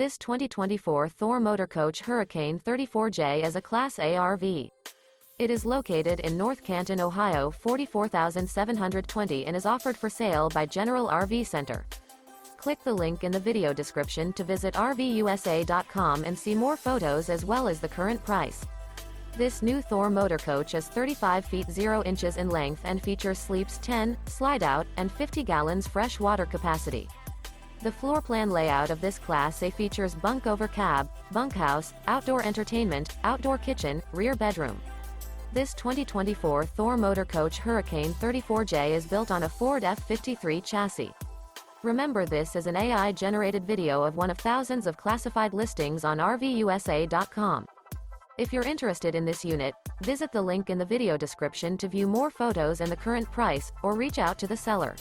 This 2024 Thor Motor Coach Hurricane 34J is a Class A RV. It is located in North Canton, Ohio 44,720 and is offered for sale by General RV Center. Click the link in the video description to visit RVUSA.com and see more photos as well as the current price. This new Thor Motor Coach is 35 feet 0 inches in length and features sleeps 10, slide-out, and 50 gallons fresh water capacity. The floor plan layout of this Class A features Bunk Over Cab, Bunkhouse, outdoor entertainment, outdoor kitchen, rear bedroom. This 2024 Thor Motor Coach Hurricane 34J is built on a Ford F-53 chassis. Remember, this is an AI-generated video of one of thousands of classified listings on RVUSA.com. If you're interested in this unit, visit the link in the video description to view more photos and the current price, or reach out to the seller.